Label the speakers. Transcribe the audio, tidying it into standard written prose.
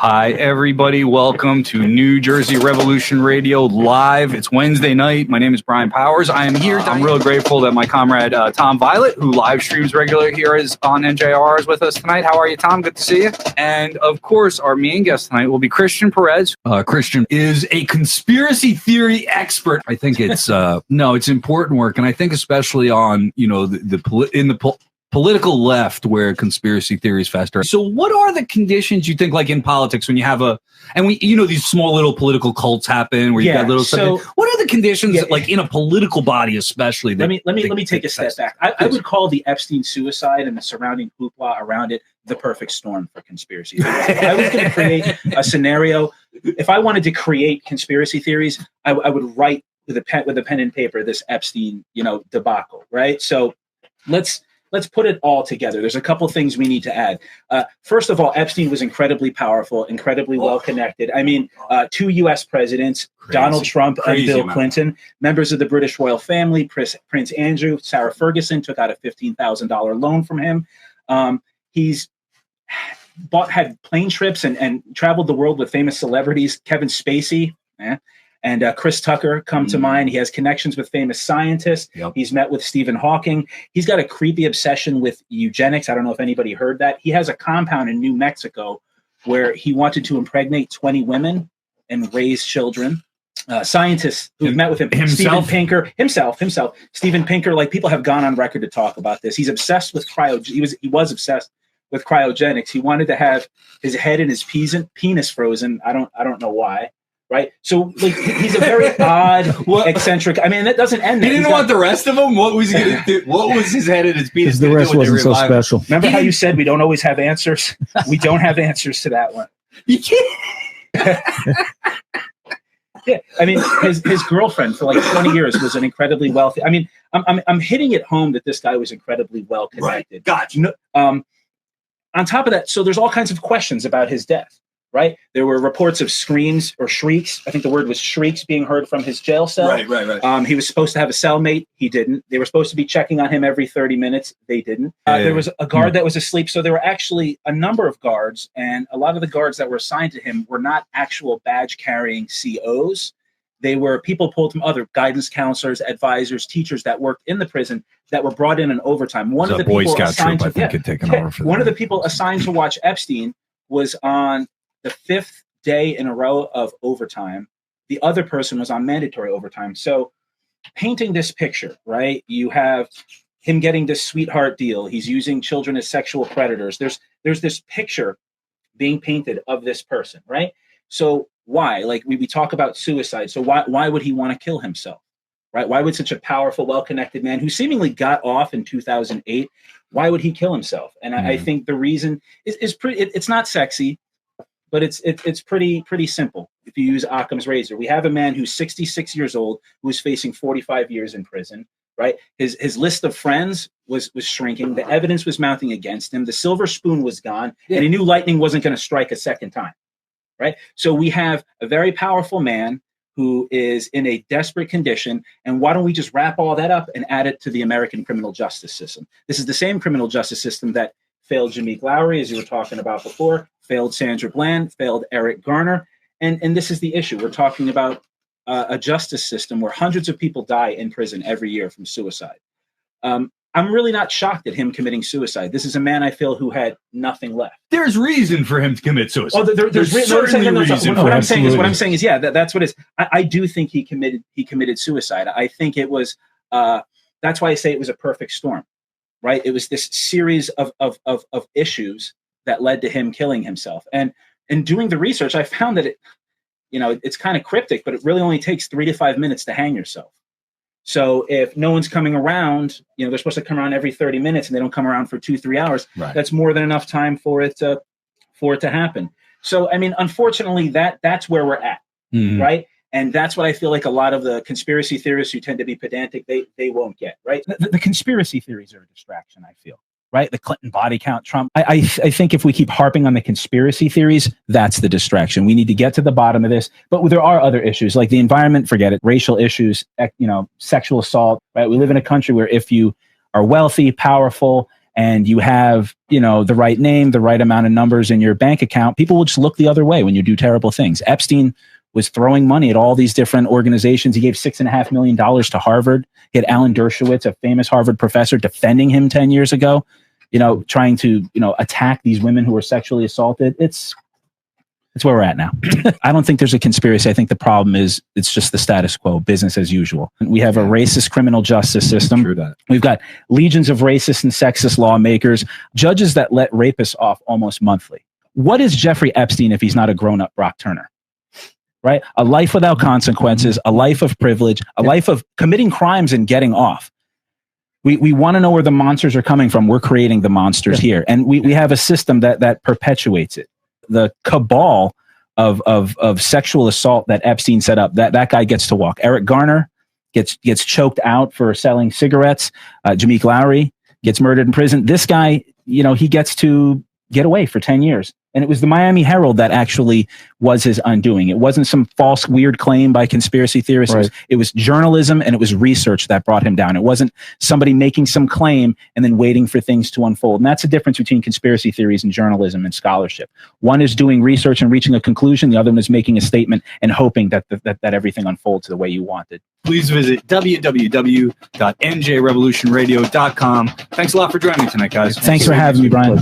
Speaker 1: Hi, everybody. Welcome to New Jersey Revolution Radio Live. It's Wednesday night. My name is Brian Powers. I am here. I'm real grateful that my comrade Tom Violet, who live streams regularly here, is on NJR, is with us tonight. How are you, Tom? Good to see you. And, of course, our main guest tonight will be Christian Perez. Christian is a conspiracy theory expert. I think it's, it's important work. And I think especially on, political left where conspiracy theories fester. So what are the conditions you think, like in politics, when you have these small little political cults happen where you got little stuff. What are the conditions like in a political body, especially?
Speaker 2: Let me take a step back. I would call the Epstein suicide and the surrounding hoopla around it the perfect storm for conspiracy theories. If I was going to create a scenario, if I wanted to create conspiracy theories, I would write with a pen and paper this Epstein, debacle, right? So let's put it all together. There's a couple things we need to add. First of all, Epstein was incredibly powerful, incredibly well-connected. I mean, 2 U.S. presidents, Donald Trump and Bill Clinton, members of the British royal family, Prince Andrew, Sarah Ferguson took out a $15,000 loan from him. He's had plane trips and traveled the world with famous celebrities, Kevin Spacey, and Chris Tucker come to mind. He has connections with famous scientists. Yep. He's met with Stephen Hawking. He's got a creepy obsession with eugenics. I don't know if anybody heard that. He has a compound in New Mexico where he wanted to impregnate 20 women and raise children. Scientists who've met with him, Steven Pinker, himself, Steven Pinker, like people have gone on record to talk about this. He's obsessed with he was obsessed with cryogenics. He wanted to have his head and his penis frozen. I don't know why. Right, so he's a very odd, eccentric. I mean, that doesn't end.
Speaker 1: He didn't want the rest of them. What was he going to do? What was his head and his penis?
Speaker 3: The rest wasn't so special.
Speaker 2: Remember how you said we don't always have answers? We don't have answers to that one.
Speaker 1: You can't.
Speaker 2: Yeah, I mean, his girlfriend for like 20 years was an incredibly wealthy. I mean, I'm hitting it home that this guy was incredibly well connected.
Speaker 1: Right. Gotcha.
Speaker 2: On top of that, so there's all kinds of questions about his death. Right. There were reports of screams or shrieks. I think the word was shrieks being heard from his jail cell.
Speaker 1: Right.
Speaker 2: He was supposed to have a cellmate. He didn't. They were supposed to be checking on him every 30 minutes. They didn't. There was a guard that was asleep. So there were actually a number of guards, and a lot of the guards that were assigned to him were not actual badge carrying COs. They were people pulled from other guidance counselors, advisors, teachers that worked in the prison that were brought in overtime. One of the people assigned one of the people assigned to watch Epstein was on the 5th day in a row of overtime. The other person was on mandatory overtime. So painting this picture, right? You have him getting this sweetheart deal. He's using children as sexual predators. There's this picture being painted of this person, right? So why? Like we talk about suicide. So why would he want to kill himself, right? Why would such a powerful, well-connected man who seemingly got off in 2008, why would he kill himself? And I think the reason is pretty, it's not sexy, but it's pretty simple. If you use Occam's razor, we have a man who's 66 years old who is facing 45 years in prison. Right, his list of friends was shrinking. The evidence was mounting against him. The silver spoon was gone, and he knew lightning wasn't going to strike a second time. Right, so we have a very powerful man who is in a desperate condition. And why don't we just wrap all that up and add it to the American criminal justice system? This is the same criminal justice system that failed Jameek Lowry, as you were talking about before, failed Sandra Bland, failed Eric Garner. And this is the issue. We're talking about a justice system where hundreds of people die in prison every year from suicide. I'm really not shocked at him committing suicide. This is a man I feel who had nothing left.
Speaker 1: There's reason for him to commit suicide.
Speaker 2: Oh, there's certainly reason. What I'm saying is, that's what it is. I do think he committed suicide. I think it was, that's why I say it was a perfect storm. Right, it was this series of issues that led to him killing himself. And in doing the research, I found that it's kind of cryptic, but it really only takes 3 to 5 minutes to hang yourself. So if no one's coming around, they're supposed to come around every 30 minutes, and they don't come around for 2-3 hours. Right. That's more than enough time for it to happen. So I mean, unfortunately, that's where we're at, right? And that's what I feel like a lot of the conspiracy theorists who tend to be pedantic, they won't get, right? The conspiracy theories are a distraction, I feel, right? The Clinton body count, Trump. I think if we keep harping on the conspiracy theories, that's the distraction. We need to get to the bottom of this. But there are other issues like the environment, forget it, racial issues, sexual assault, right? We live in a country where if you are wealthy, powerful, and you have, the right name, the right amount of numbers in your bank account, people will just look the other way when you do terrible things. Epstein was throwing money at all these different organizations. He gave $6.5 million to Harvard. He had Alan Dershowitz, a famous Harvard professor, defending him 10 years ago, trying to, attack these women who were sexually assaulted. It's where we're at now. I don't think there's a conspiracy. I think the problem is it's just the status quo, business as usual. We have a racist criminal justice system.
Speaker 1: True that.
Speaker 2: We've got legions of racist and sexist lawmakers, judges that let rapists off almost monthly. What is Jeffrey Epstein if he's not a grown-up Brock Turner? Right? A life without consequences, a life of privilege, a life of committing crimes and getting off. We want to know where the monsters are coming from. We're creating the monsters here. And we have a system that perpetuates it. The cabal of sexual assault that Epstein set up, that guy gets to walk. Eric Garner gets choked out for selling cigarettes. Jameek Lowry gets murdered in prison. This guy, he gets to get away for 10 years. And it was the Miami Herald that actually was his undoing. It wasn't some false, weird claim by conspiracy theorists. Right. It was journalism and it was research that brought him down. It wasn't somebody making some claim and then waiting for things to unfold. And that's the difference between conspiracy theories and journalism and scholarship. One is doing research and reaching a conclusion. The other one is making a statement and hoping that everything unfolds the way you wanted.
Speaker 1: Please visit www.njrevolutionradio.com. Thanks a lot for joining me tonight, guys.
Speaker 2: Thanks for having me, Brian.